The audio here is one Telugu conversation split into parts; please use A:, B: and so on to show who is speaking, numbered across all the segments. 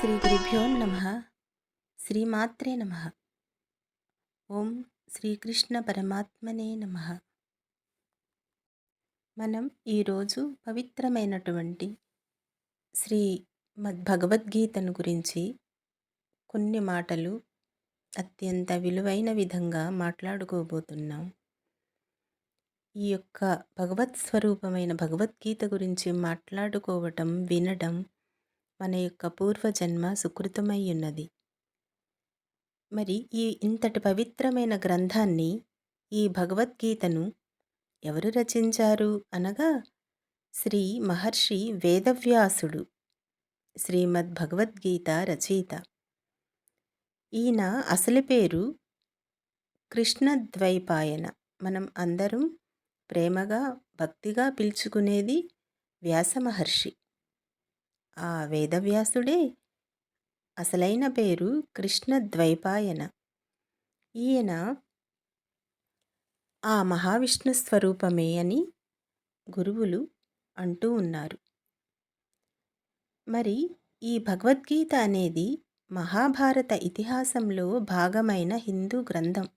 A: శ్రీ గురుభ్యో నమ. శ్రీమాత్రే నమ. ఓం శ్రీకృష్ణ పరమాత్మనే నమ. మనం ఈరోజు పవిత్రమైనటువంటి భగవద్గీతను గురించి కొన్ని మాటలు అత్యంత విలువైన విధంగా మాట్లాడుకోబోతున్నాం. ఈ యొక్క భగవత్ స్వరూపమైన భగవద్గీత గురించి మాట్లాడుకోవటం, వినడం మన యొక్క పూర్వజన్మ సుకృతమై ఉన్నది. మరి ఇంతటి పవిత్రమైన గ్రంథాన్ని, ఈ భగవద్గీతను ఎవరు రచించారు అనగా శ్రీ మహర్షి వేదవ్యాసుడు, శ్రీమద్ భగవద్గీత రచయిత. ఈయన అసలు పేరు కృష్ణద్వైపాయన. మనం అందరం ప్రేమగా భక్తిగా పిలుచుకునేది వ్యాస మహర్షి. ఆ వేదవ్యాసుడే అసలైన పేరు కృష్ణద్వైపాయన. ఈయన ఆ మహావిష్ణు స్వరూపమే అని గురువులు అంటూ ఉన్నారు. మరి ఈ భగవద్గీత అనేది మహాభారత ఇతిహాసంలో భాగమైన హిందూ గ్రంథం.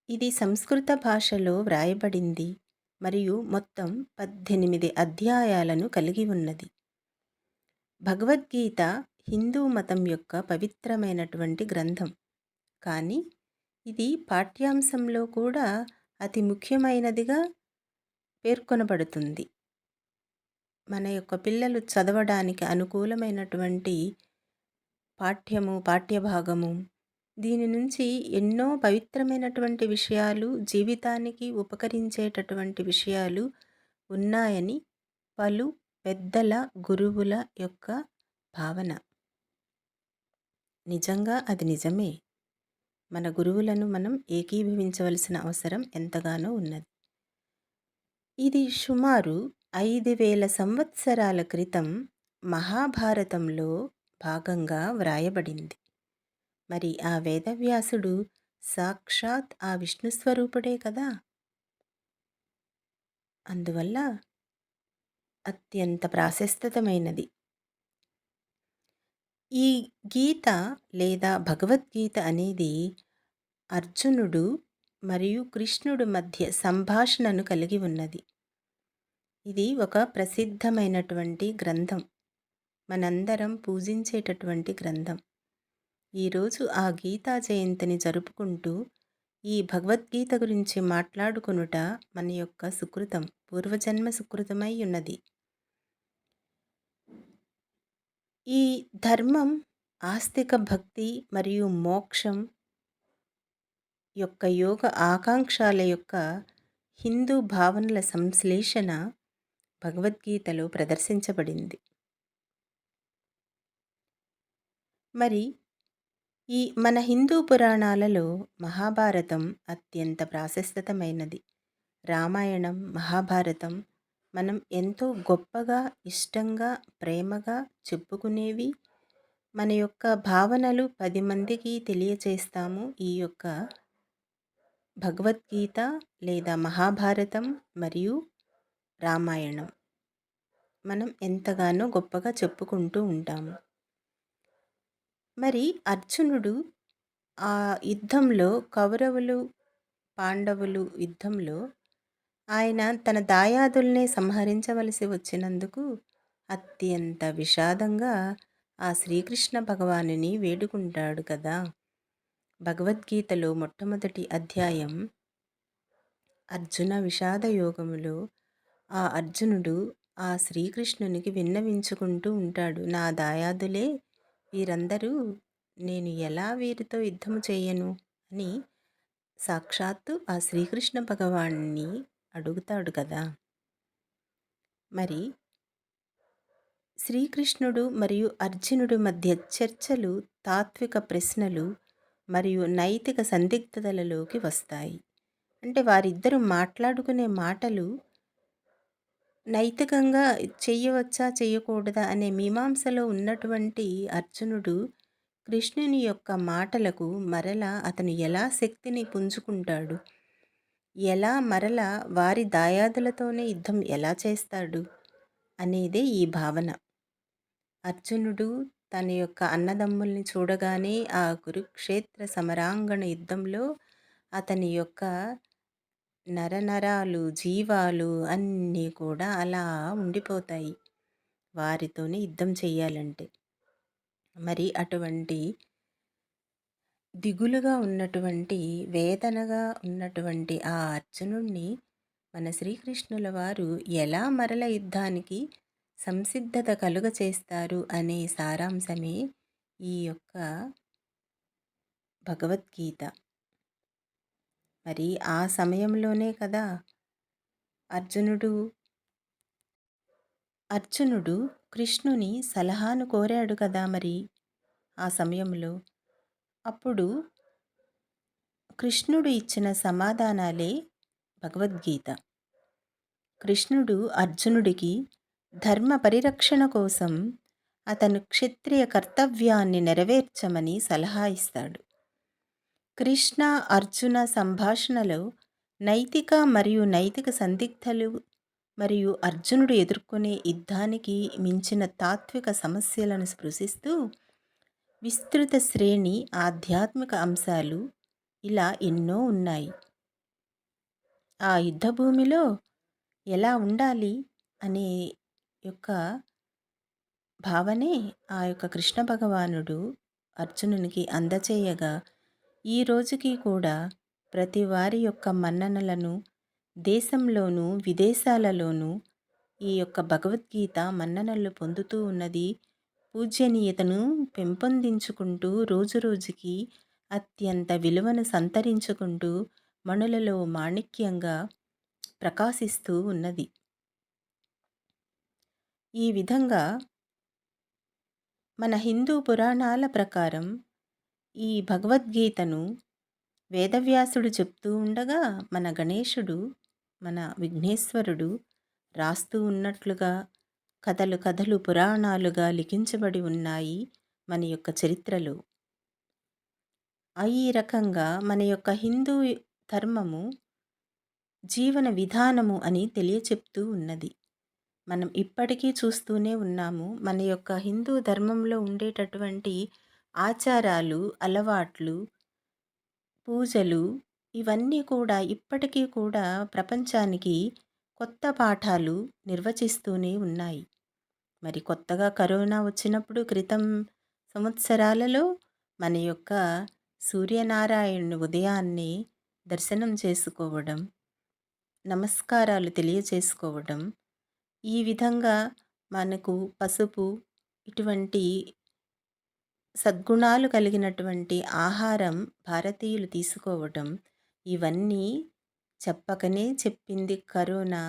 A: ఇది సంస్కృత భాషలో వ్రాయబడింది మరియు మొత్తం 18 అధ్యాయాలను కలిగి ఉన్నది. భగవద్గీత హిందూ మతం యొక్క పవిత్రమైనటువంటి గ్రంథం. కానీ ఇది పాఠ్యాంశంలో కూడా అతి ముఖ్యమైనదిగా పేర్కొనబడుతుంది. మన యొక్క పిల్లలు చదవడానికి అనుకూలమైనటువంటి పాఠ్యభాగము. దీని నుంచి ఎన్నో పవిత్రమైనటువంటి విషయాలు, జీవితానికి ఉపకరించేటటువంటి విషయాలు ఉన్నాయని పలు పెద్దల, గురువుల యొక్క భావన. నిజంగా అది నిజమే. మన గురువులను మనం ఏకీభవించవలసిన అవసరం ఎంతగానో ఉన్నది. ఇది సుమారు 5000 సంవత్సరాల క్రితం మహాభారతంలో భాగంగా వ్రాయబడింది. మరి ఆ వేదవ్యాసుడు సాక్షాత్ ఆ విష్ణు స్వరూపుడే కదా. అందువల్ల అత్యంత ప్రాశస్తమైనది. ఈ గీత లేదా భగవద్గీత అనేది అర్జునుడు మరియు కృష్ణుడు మధ్య సంభాషణను కలిగి ఉన్నది. ఇది ఒక ప్రసిద్ధమైనటువంటి గ్రంథం. మనందరం పూజించేటటువంటి గ్రంథం. ఈరోజు ఆ గీతా జయంతిని జరుపుకుంటూ ఈ భగవద్గీత గురించి మాట్లాడుకొనుట మన యొక్క సుకృతం, పూర్వజన్మ సుకృతమై ఉన్నది. ఈ ధర్మం, ఆస్తిక భక్తి మరియు మోక్షం యొక్క యోగ ఆకాంక్షల యొక్క హిందూ భావనల సంశ్లేషణ భగవద్గీతలో ప్రదర్శించబడింది. మరి మన హిందూ పురాణాలలో మహాభారతం అత్యంత ప్రాశస్తమైనది. రామాయణం, మహాభారతం మనం ఎంతో గొప్పగా, ఇష్టంగా, ప్రేమగా చెప్పుకునేవి. మన యొక్క భావనలు 10 మందికి తెలియచేస్తాము. ఈ యొక్క భగవద్గీత లేదా మహాభారతం మరియు రామాయణం మనం ఎంతగానో గొప్పగా చెప్పుకుంటూ ఉంటాము. మరి అర్జునుడు ఆ యుద్ధంలో, కౌరవులు పాండవులు యుద్ధంలో ఆయన తన దాయాదుల్నే సంహరించవలసి వచ్చినందుకు అత్యంత విషాదంగా ఆ శ్రీకృష్ణ భగవానుని వేడుకుంటాడు కదా. భగవద్గీతలో మొట్టమొదటి అధ్యాయం అర్జున విషాద యోగములో ఆ అర్జునుడు ఆ శ్రీకృష్ణునికి విన్నవించుకుంటూ ఉంటాడు. నా దాయాదులే వీరందరూ, నేను ఎలా వీరితో యుద్ధము చేయను అని సాక్షాత్తు ఆ శ్రీకృష్ణ భగవాన్ని అడుగుతాడు కదా. మరి శ్రీకృష్ణుడు మరియు అర్జునుడి మధ్య చర్చలు తాత్విక ప్రశ్నలు మరియు నైతిక సందిగ్ధతలలోకి వస్తాయి. అంటే వారిద్దరూ మాట్లాడుకునే మాటలు నైతికంగా చెయ్యవచ్చా చెయ్యకూడదా అనే మీమాంసలో ఉన్నటువంటి అర్జునుడు కృష్ణుని యొక్క మాటలకు మరలా అతను ఎలా శక్తిని పుంజుకుంటాడు, ఎలా మరలా వారి దాయాదులతోనే యుద్ధం ఎలా చేస్తాడు అనేదే ఈ భావన. అర్జునుడు తన యొక్క అన్నదమ్ముల్ని చూడగానే ఆ కురుక్షేత్ర సమరాంగణ యుద్ధంలో అతని యొక్క నరనరాలు, జీవాలు అన్నీ కూడా అలా ఉండిపోతాయి. వారితోనే యుద్ధం చెయ్యాలంటే. మరి అటువంటి దిగులుగా ఉన్నటువంటి, వేదనగా ఉన్నటువంటి ఆ అర్జునుడిని మన శ్రీకృష్ణుల వారు ఎలా మరల యుద్ధానికి సంసిద్ధత కలుగచేస్తారు అనే సారాంశమే ఈ యొక్క భగవద్గీత. మరి ఆ సమయంలోనే కదా అర్జునుడు అర్జునుడు కృష్ణుని సలహాను కోరాడు కదా మరి ఆ సమయంలో. అప్పుడు కృష్ణుడు ఇచ్చిన సమాధానాలే భగవద్గీత. కృష్ణుడు అర్జునుడికి ధర్మ పరిరక్షణ కోసం అతను క్షత్రియ కర్తవ్యాన్ని నెరవేర్చమని సలహా ఇస్తాడు. కృష్ణ అర్జున సంభాషణలో నైతిక మరియు నైతిక సందిగ్ధలు మరియు అర్జునుడు ఎదుర్కొనే యుద్ధానికి మించిన తాత్విక సమస్యలను స్పృశిస్తూ విస్తృత శ్రేణి ఆధ్యాత్మిక అంశాలు ఇలా ఎన్నో ఉన్నాయి. ఆ యుద్ధభూమిలో ఎలా ఉండాలి అనే యొక్క భావనే ఆ యొక్క కృష్ణ భగవానుడు అర్జునునికి అందచేయగా ఈ రోజుకి కూడా ప్రతి వారి యొక్క మన్ననలను దేశంలోనూ విదేశాలలోనూ ఈ యొక్క భగవద్గీత మన్ననలు పొందుతూ ఉన్నది. పూజ్యనీయతను పెంపొందించుకుంటూ రోజురోజుకి అత్యంత విలువను సంతరించుకుంటూ మణులలో మాణిక్యంగా ప్రకాశిస్తూ ఉన్నది. ఈ విధంగా మన హిందూ పురాణాల ప్రకారం ఈ భగవద్గీతను వేదవ్యాసుడు చెప్తూ ఉండగా మన గణేశుడు, మన విఘ్నేశ్వరుడు రాస్తూ ఉన్నట్లుగా కథలు కథలు పురాణాలుగా లిఖించబడి ఉన్నాయి మన యొక్క చరిత్రలో. ఈ రకంగా మన యొక్క హిందూ ధర్మము జీవన విధానము అని తెలియచెప్తూ ఉన్నది. మనం ఇప్పటికీ చూస్తూనే ఉన్నాము. మన యొక్క హిందూ ధర్మంలో ఉండేటటువంటి ఆచారాలు, అలవాట్లు, పూజలు ఇవన్నీ కూడా ఇప్పటికీ కూడా ప్రపంచానికి కొత్త పాఠాలు నిర్వచిస్తూనే ఉన్నాయి. మరి కొత్తగా కరోనా వచ్చినప్పుడు క్రితం సంవత్సరాలలో మన యొక్క సూర్యనారాయణుని ఉదయాన్నే దర్శనం చేసుకోవడం, నమస్కారాలు తెలియచేసుకోవడం, ఈ విధంగా మనకు పసుపు ఇటువంటి సద్గుణాలు కలిగినటువంటి ఆహారం భారతీయులు తీసుకోవటం, ఇవన్నీ చెప్పకనే చెప్పింది కరోనా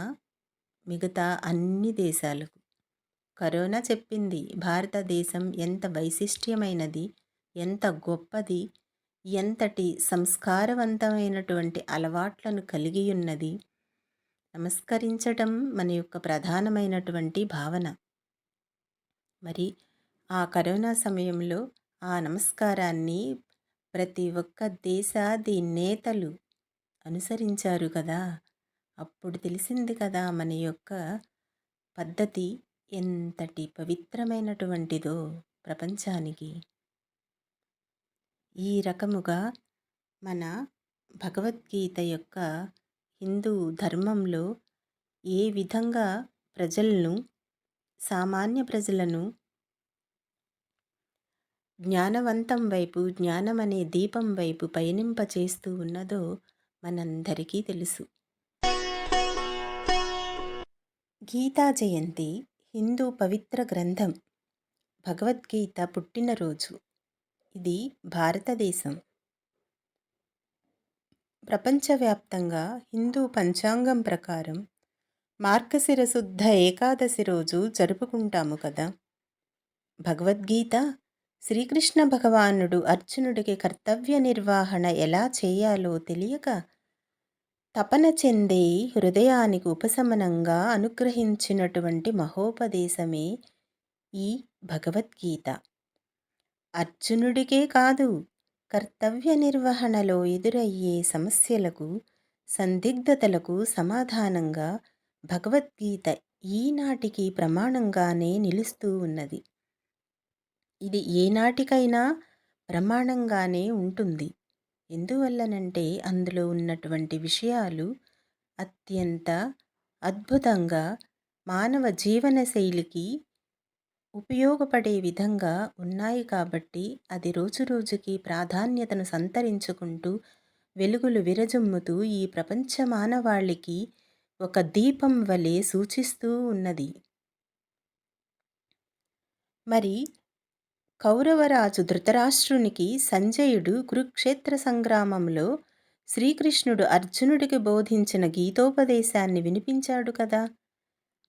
A: మిగతా అన్ని దేశాలకు. కరోనా చెప్పింది భారతదేశం ఎంత వైశిష్ట్యమైనది, ఎంత గొప్పది, ఎంతటి సంస్కారవంతమైనటువంటి అలవాట్లను కలిగి ఉన్నది. నమస్కరించటం మన యొక్క ప్రధానమైనటువంటి భావన. మరి ఆ కరోనా సమయంలో ఆ నమస్కారాన్ని ప్రతి ఒక్క దేశాది నేతలు అనుసరించారు కదా. అప్పుడు తెలిసింది కదా మన యొక్క పద్ధతి ఎంతటి పవిత్రమైనటువంటిదో ప్రపంచానికి. ఈ రకముగా మన భగవద్గీత యొక్క హిందూ ధర్మంలో ఏ విధంగా ప్రజలను, సామాన్య ప్రజలను జ్ఞానవంతం వైపు, జ్ఞానమనే దీపం వైపు పయనింపచేస్తూ ఉన్నదో మనందరికీ తెలుసు. గీతా జయంతి హిందూ పవిత్ర గ్రంథం. భగవద్గీత పుట్టినరోజు. ఇది భారతదేశం. ప్రపంచవ్యాప్తంగా హిందూ పంచాంగం ప్రకారం మార్గశిర శుద్ధ ఏకాదశి రోజు జరుపుకుంటాము కదా. భగవద్గీత శ్రీకృష్ణ భగవానుడు అర్జునుడికి కర్తవ్య నిర్వహణ ఎలా చేయాలో తెలియక తపన చెందే హృదయానికి ఉపశమనంగా అనుగ్రహించినటువంటి మహోపదేశమే ఈ భగవద్గీత. అర్జునుడికే కాదు, కర్తవ్య నిర్వహణలో ఎదురయ్యే సమస్యలకు, సందిగ్ధతలకు సమాధానంగా భగవద్గీత ఈనాటికి ప్రమాణంగానే నిలుస్తూ ఉన్నది. ఇది ఏనాటికైనా ప్రమాణంగానే ఉంటుంది. ఎందువల్లనంటే అందులో ఉన్నటువంటి విషయాలు అత్యంత అద్భుతంగా మానవ జీవన శైలికి ఉపయోగపడే విధంగా ఉన్నాయి కాబట్టి అది రోజురోజుకి ప్రాధాన్యతను సంతరించుకుంటూ వెలుగులు విరజిమ్ముతూ ఈ ప్రపంచ మానవాళికి ఒక దీపం వలె సూచిస్తూ ఉన్నది. మరి కౌరవరాజు ధృతరాష్ట్రునికి సంజయుడు కురుక్షేత్ర సంగ్రామంలో శ్రీకృష్ణుడు అర్జునుడికి బోధించిన గీతోపదేశాన్ని వినిపించాడు కదా!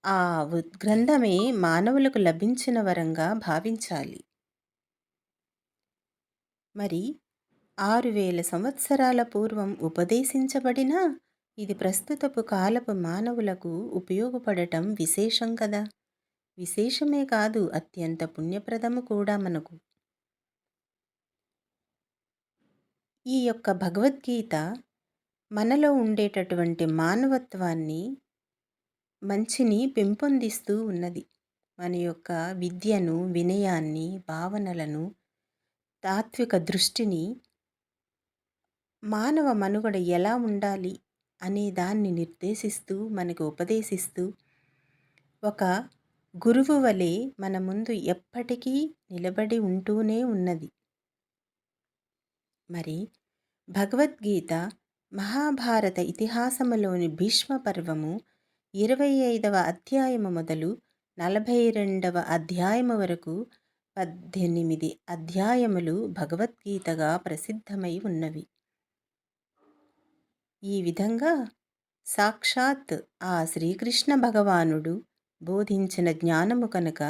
A: ఆ గ్రంథమే మానవులకు లభించిన వరంగా భావించాలి. మరి 6000 సంవత్సరాల పూర్వం ఉపదేశించబడినా ఇది ప్రస్తుతపు కాలపు మానవులకు ఉపయోగపడటం విశేషం కదా! విశేషమే కాదు, అత్యంత పుణ్యప్రదము కూడా మనకు. ఈ యొక్క భగవద్గీత మనలో ఉండేటటువంటి మానవత్వాన్ని, మంచిని పెంపొందిస్తూ ఉన్నది. మన యొక్క విద్యను, వినయాన్ని, భావనలను, తాత్విక దృష్టిని, మానవ మనుగడ ఎలా ఉండాలి అనే దాన్ని నిర్దేశిస్తూ, మనకు ఉపదేశిస్తూ, ఒక గురువు వలె మన ముందు ఎప్పటికీ నిలబడి ఉంటూనే ఉన్నది. మరి భగవద్గీత మహాభారత ఇతిహాసములోని భీష్మ పర్వము 25వ అధ్యాయము మొదలు 42వ అధ్యాయము వరకు 18 అధ్యాయములు భగవద్గీతగా ప్రసిద్ధమై ఉన్నవి. ఈ విధంగా సాక్షాత్ ఆ శ్రీకృష్ణ భగవానుడు బోధించిన జ్ఞానము కనుక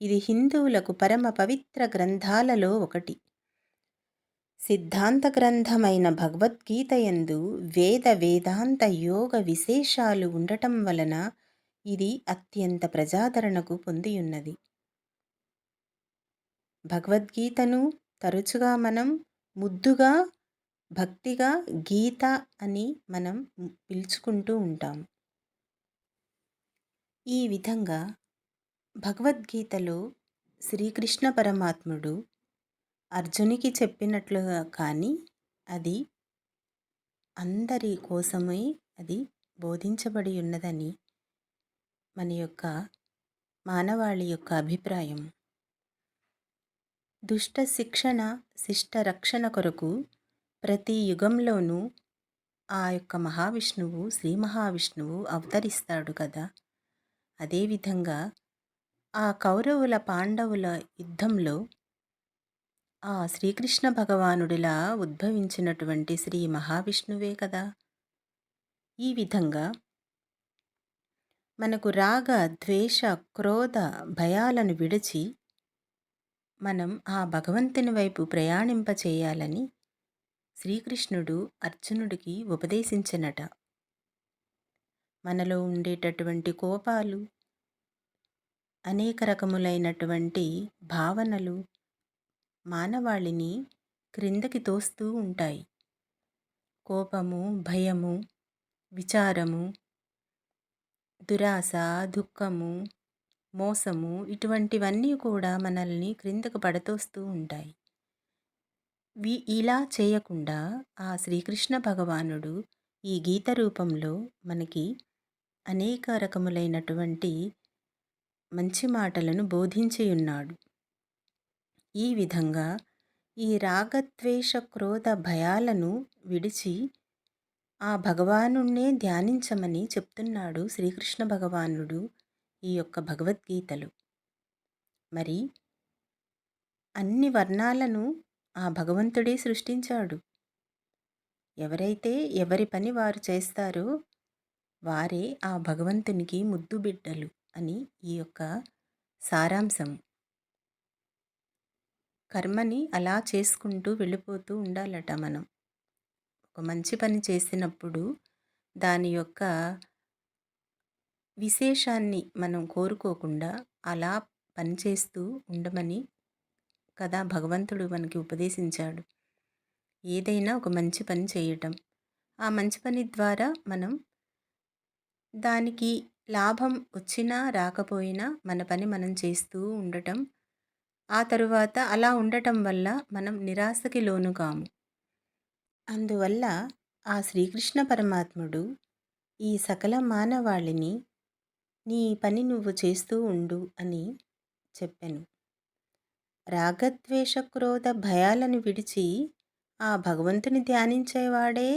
A: ఇది హిందువులకు పరమ పవిత్ర గ్రంథాలలో ఒకటి. సిద్ధాంత గ్రంథమైన భగవద్గీతయందు వేద వేదాంత యోగ విశేషాలు ఉండటం వలన ఇది అత్యంత ప్రజాదరణకు పొందియున్నది. భగవద్గీతను తరచుగా మనం ముద్దుగా, భక్తిగా గీత అని మనం పిలుచుకుంటూ ఉంటాం. ఈ విధంగా భగవద్గీతలో శ్రీకృష్ణ పరమాత్ముడు అర్జునికి చెప్పినట్లుగా కానీ అది అందరి కోసమే అది బోధించబడి ఉన్నదని మన యొక్క మానవాళి యొక్క అభిప్రాయం. దుష్ట శిక్షణ, శిష్ట రక్షణ కొరకు ప్రతి యుగంలోనూ ఆ యొక్క మహావిష్ణువు, శ్రీ మహావిష్ణువు అవతరిస్తాడు కదా! అదేవిధంగా ఆ కౌరవుల పాండవుల యుద్ధంలో ఆ శ్రీకృష్ణ భగవానుడిలా ఉద్భవించినటువంటి శ్రీ మహావిష్ణువే కదా! ఈ విధంగా మనకు రాగ, ద్వేష, క్రోధ, భయాలను విడిచి మనం ఆ భగవంతుని వైపు ప్రయాణింపచేయాలని శ్రీకృష్ణుడు అర్జునుడికి ఉపదేశించెనట. మనలో ఉండేటటువంటి కోపాలు, అనేక రకములైనటువంటి భావనలు మానవాళిని క్రిందకి తోస్తూ ఉంటాయి. కోపము, భయము, విచారము, దురాశ, దుఃఖము, మోసము ఇటువంటివన్నీ కూడా మనల్ని క్రిందకు పడతోస్తూ ఉంటాయి. ఇలా చేయకుండా ఆ శ్రీకృష్ణ భగవానుడు ఈ గీత రూపంలో మనకి అనేక రకములైనటువంటి మంచి మాటలను బోధించి ఉన్నాడు. ఈ విధంగా ఈ రాగద్వేష క్రోధ భయాలను విడిచి ఆ భగవానుణ్ణే ధ్యానించమని చెప్తున్నాడు శ్రీకృష్ణ భగవానుడు ఈ యొక్క భగవద్గీతలో. మరి అన్ని వర్ణాలను ఆ భగవంతుడే సృష్టించాడు. ఎవరైతే ఎవరి పని వారు చేస్తారో వారే ఆ భగవంతునికి ముద్దు బిడ్డలు అని ఈ యొక్క సారాంశం. కర్మని అలా చేసుకుంటూ వెళ్ళిపోతూ ఉండాలట మనం. ఒక మంచి పని చేసినప్పుడు దాని యొక్క విశేషాన్ని మనం కోరుకోకుండా అలా పనిచేస్తూ ఉండమని కదా భగవంతుడు మనకి ఉపదేశించాడు. ఏదైనా ఒక మంచి పని చేయటం, ఆ మంచి పని ద్వారా మనం దానికి లాభం వచ్చినా రాకపోయినా మన పని మనం చేస్తూ ఉండటం, ఆ తరువాత అలా ఉండటం వల్ల మనం నిరాశకి లోను కాము. అందువల్ల ఆ శ్రీకృష్ణ పరమాత్ముడు ఈ సకల మానవాళిని నీ పని నువ్వు చేస్తూ ఉండు అని చెప్పెను. రాగద్వేష క్రోధ భయాలను విడిచి ఆ భగవంతుని ధ్యానించేవాడే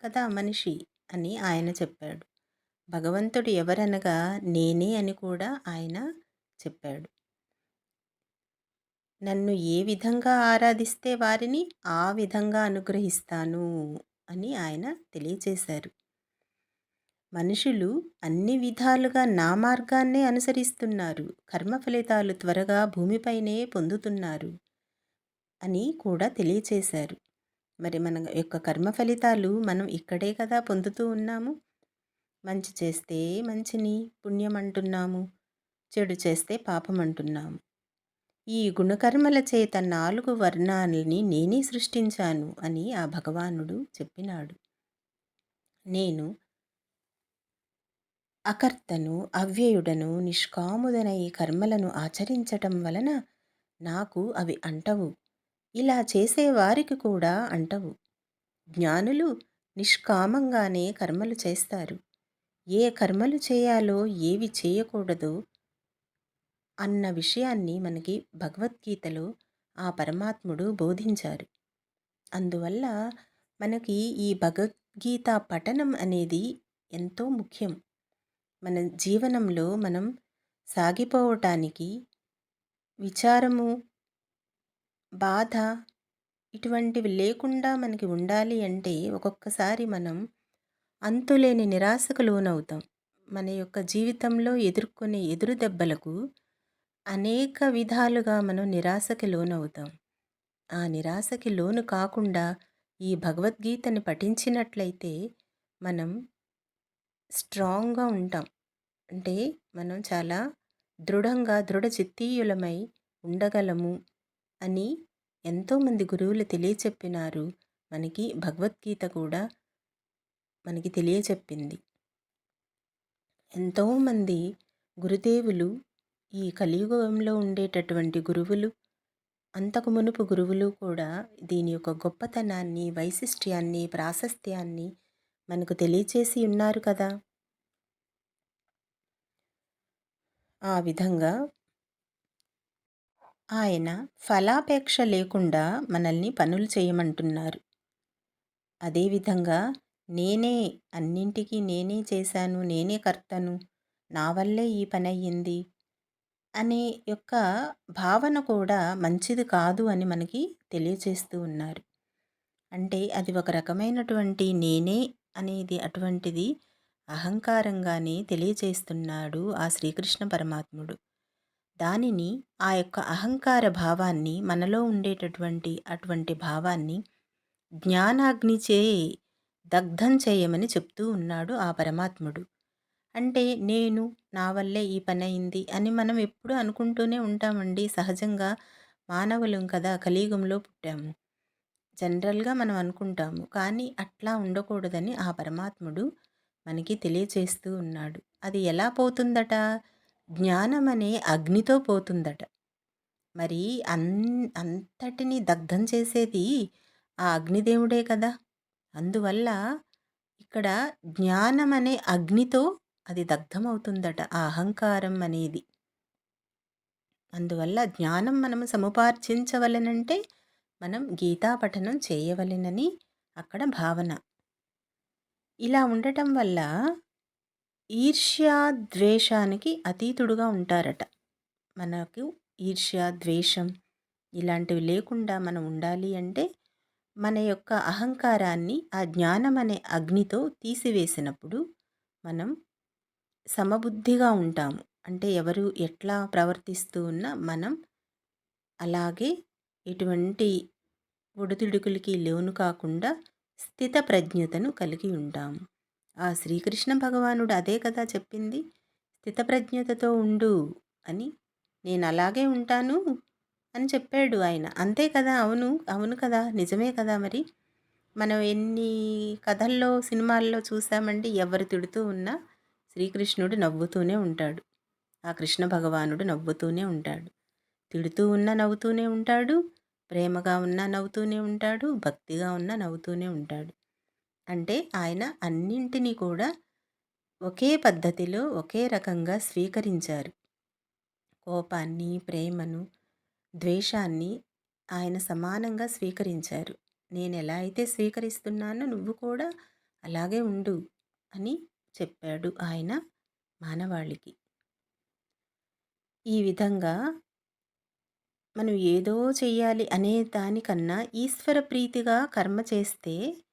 A: కదా మనిషి అని ఆయన చెప్పాడు. భగవంతుడు ఎవరనగా నేనే అని కూడా ఆయన చెప్పాడు. నన్ను ఏ విధంగా ఆరాధిస్తే వారిని ఆ విధంగా అనుగ్రహిస్తాను అని ఆయన తెలియచేశారు. మనుషులు అన్ని విధాలుగా నా మార్గాన్నే అనుసరిస్తున్నారు. కర్మ ఫలితాలు త్వరగా భూమిపైనే పొందుతున్నారు అని కూడా తెలియచేశారు. మరి మన యొక్క కర్మ ఫలితాలు మనం ఇక్కడే కదా పొందుతూ ఉన్నాము. మంచి చేస్తే మంచిని పుణ్యం అంటున్నాము, చెడు చేస్తే పాపం అంటున్నాము. ఈ గుణకర్మల చేత 4 వర్ణాలని నేనే సృష్టించాను అని ఆ భగవానుడు చెప్పినాడు. నేను అకర్తను, అవ్యయుడను, నిష్కాముడనై కర్మలను ఆచరించటం వలన నాకు అవి అంటవు. ఇలా చేసేవారికి కూడా అంటవు. జ్ఞానులు నిష్కామంగానే కర్మలు చేస్తారు. ఏ కర్మలు చేయాలో, ఏవి చేయకూడదో అన్న విషయాన్ని మనకి భగవద్గీతలో ఆ పరమాత్ముడు బోధించారు. అందువల్ల మనకి ఈ భగవద్గీత పఠనం అనేది ఎంతో ముఖ్యం. మన జీవనంలో మనం సాగిపోవటానికి విచారము, బాధ ఇటువంటివి లేకుండా మనకి ఉండాలి అంటే ఒక్కొక్కసారి మనం అంతులేని నిరాశకు లోనవుతాం. మన యొక్క జీవితంలో ఎదుర్కొనే ఎదురు దెబ్బలకు అనేక విధాలుగా మనం నిరాశకి లోనవుతాం. ఆ నిరాశకి లోను కాకుండా ఈ భగవద్గీతని పఠించినట్లయితే మనం స్ట్రాంగ్‌గా ఉంటాం. అంటే మనం చాలా దృఢంగా దృఢచిత్తీయులమై ఉండగలము అని ఎంతోమంది గురువులు తెలియచెప్పినారు. మనకి భగవద్గీత కూడా మనకి తెలియచెప్పింది. ఎంతోమంది గురుదేవులు ఈ కలియుగంలో ఉండేటటువంటి గురువులు, అంతకు మునుపు గురువులు కూడా దీని యొక్క గొప్పతనాన్ని, వైశిష్ట్యాన్ని, ప్రాశస్త్యాన్ని మనకు తెలియచేసి ఉన్నారు కదా! ఆ విధంగా ఆయన ఫలాపేక్ష లేకుండా మనల్ని పనులు చేయమంటున్నారు. అదేవిధంగా నేనే అన్నింటికీ నేనే చేశాను, నేనే కర్తను, నా వల్లే ఈ పనయ్యింది అనే యొక్క భావన కూడా మంచిది కాదు అని మనకి తెలియచేస్తూ ఉన్నారు. అంటే అది ఒక రకమైనటువంటి నేనే అనేది అటువంటిది అహంకారంగానే తెలియచేస్తున్నాడు ఆ శ్రీకృష్ణ పరమాత్ముడు. దానిని ఆ యొక్క అహంకార భావాన్ని మనలో ఉండేటటువంటి అటువంటి భావాన్ని జ్ఞానాగ్నిచే దగ్ధం చేయమని చెప్తూ ఉన్నాడు ఆ పరమాత్ముడు. అంటే నేను నా వల్లే ఈ పనయింది అని మనం ఎప్పుడూ అనుకుంటూనే ఉంటామండి. సహజంగా మానవులం కదా! కలియుగంలో పుట్టాము. జనరల్‌గా మనం అనుకుంటాము. కానీ అట్లా ఉండకూడదని ఆ పరమాత్ముడు మనకి తెలియచేస్తూ ఉన్నాడు. అది ఎలా పోతుందట? జ్ఞానమనే అగ్నితో పోతుందట. మరి అంతటిని దగ్ధం చేసేది ఆ అగ్నిదేవుడే కదా! అందువల్ల ఇక్కడ జ్ఞానమనే అగ్నితో అది దగ్ధమవుతుందట ఆ అహంకారం అనేది. అందువల్ల జ్ఞానం మనము సముపార్జించవలెనంటే మనం గీతా పఠనం చేయవలెనని అక్కడ భావన. ఇలా ఉండటం వల్ల ఈర్ష్య, ద్వేషానికి అతీతుడుగా ఉంటారట. మనకు ఈర్ష్య, ద్వేషం ఇలాంటివి లేకుండా మనం ఉండాలి అంటే మన యొక్క అహంకారాన్ని ఆ జ్ఞానం అనే అగ్నితో తీసివేసినప్పుడు మనం సమబుద్ధిగా ఉంటాము. అంటే ఎవరు ఎట్లా ప్రవర్తిస్తూ ఉన్నా మనం అలాగే ఎటువంటి ఒడిదుడుకులకి లోను కాకుండా స్థిత ప్రజ్ఞతను కలిగి ఉంటాము. ఆ శ్రీకృష్ణ భగవానుడు అదే కదా చెప్పింది. స్థితప్రజ్ఞతతో ఉండు అని. నేను అలాగే ఉంటాను అని చెప్పాడు ఆయన. అంతే కదా! అవును. అవును కదా! నిజమే కదా మరి. మనం ఎన్ని కథల్లో, సినిమాల్లో చూసామండి. ఎవరు తిడుతూ ఉన్నా శ్రీకృష్ణుడు నవ్వుతూనే ఉంటాడు. ఆ కృష్ణ భగవానుడు నవ్వుతూనే ఉంటాడు. తిడుతూ ఉన్నా నవ్వుతూనే ఉంటాడు, ప్రేమగా ఉన్నా నవ్వుతూనే ఉంటాడు, భక్తిగా ఉన్నా నవ్వుతూనే ఉంటాడు. అంటే ఆయన అన్నింటినీ కూడా ఒకే పద్ధతిలో, ఒకే రకంగా స్వీకరించారు. కోపాన్ని, ప్రేమను, ద్వేషాన్ని ఆయన సమానంగా స్వీకరించారు. నేనెలా అయితే స్వీకరిస్తున్నానో నువ్వు కూడా అలాగే ఉండు అని చెప్పాడు ఆయన మానవాళికి. ఈ విధంగా మనం ఏదో చెయ్యాలి అనే దానికన్నా ఈశ్వర ప్రీతిగా కర్మ చేస్తే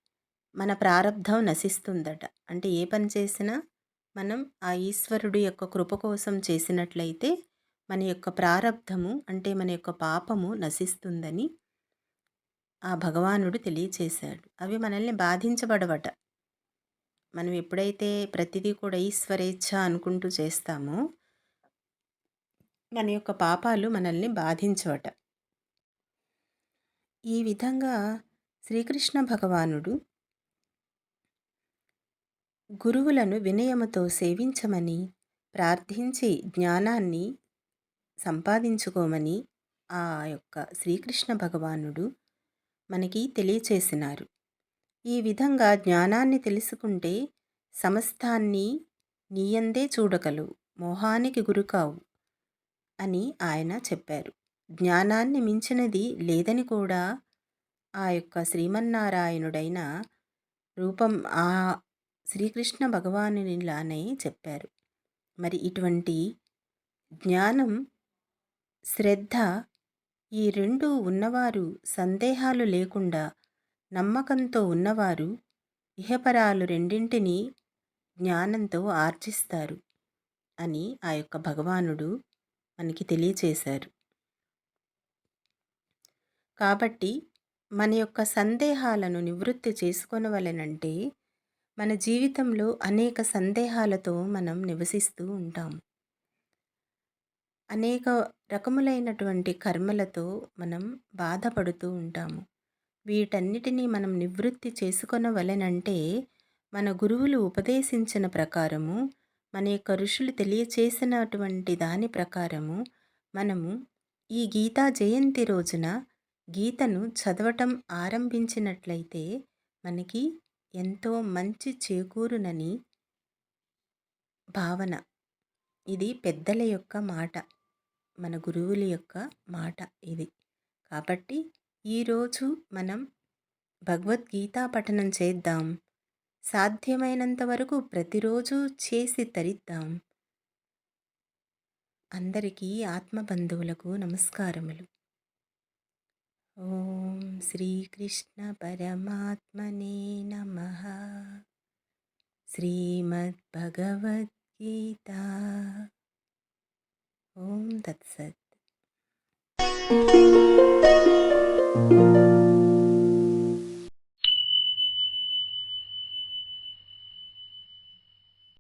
A: మన ప్రారబ్ధం నశిస్తుందట. అంటే ఏ పని చేసినా మనం ఆ ఈశ్వరుడు యొక్క కృప కోసం చేసినట్లయితే మన యొక్క ప్రారబ్ధము అంటే మన యొక్క పాపము నశిస్తుందని ఆ భగవానుడు తెలియచేశాడు. అవి మనల్ని బాధించబడవట. మనం ఎప్పుడైతే ప్రతిదీ కూడా ఈశ్వరేచ్ఛ అనుకుంటూ చేస్తామో మన యొక్క పాపాలు మనల్ని బాధించవట. ఈ విధంగా శ్రీకృష్ణ భగవానుడు గురువులను వినయముతో సేవించమని, ప్రార్థించి జ్ఞానాన్ని సంపాదించుకోమని ఆ యొక్క శ్రీకృష్ణ భగవానుడు మనకి తెలియచేసినారు. ఈ విధంగా జ్ఞానాన్ని తెలుసుకుంటే సమస్తాన్ని నీయందే చూడగలవు, మోహానికి గురికావు అని ఆయన చెప్పారు. జ్ఞానాన్ని మించినది లేదని కూడా ఆ యొక్క శ్రీమన్నారాయణుడైన రూపం ఆ శ్రీకృష్ణ భగవానునిలానే చెప్పారు. మరి ఇటువంటి జ్ఞానం, శ్రద్ధ ఈ రెండూ ఉన్నవారు సందేహాలు లేకుండా నమ్మకంతో ఉన్నవారు ఇహపరాలు రెండింటినీ జ్ఞానంతో ఆర్జిస్తారు అని ఆ యొక్క భగవానుడు మనకి తెలియచేశారు. కాబట్టి మన యొక్క సందేహాలను నివృత్తి చేసుకొనవలెనంటే మన జీవితంలో అనేక సందేహాలతో మనం నివసిస్తూ ఉంటాము. అనేక రకములైనటువంటి కర్మలతో మనం బాధపడుతూ ఉంటాము. వీటన్నిటినీ మనం నివృత్తి చేసుకొనవలెనంటే మన గురువులు ఉపదేశించిన ప్రకారము, మన యొక్క ఋషులు తెలియచేసినటువంటి దాని ప్రకారము మనము ఈ గీతా జయంతి రోజున గీతను చదవటం ఆరంభించినట్లయితే మనకి ఎంతో మంచి చేకూరునని భావన. ఇది పెద్దల యొక్క మాట, మన గురువుల యొక్క మాట ఇది. కాబట్టి ఈరోజు మనం భగవద్గీత పఠనం చేద్దాం. సాధ్యమైనంత వరకు ప్రతిరోజు చేసి తరిద్దాం. అందరికీ ఆత్మబంధువులకు నమస్కారములు. ఓం శ్రీకృష్ణ పరమాత్మనే నమః. శ్రీమద్భగవద్గీత. ఓం తత్సత్.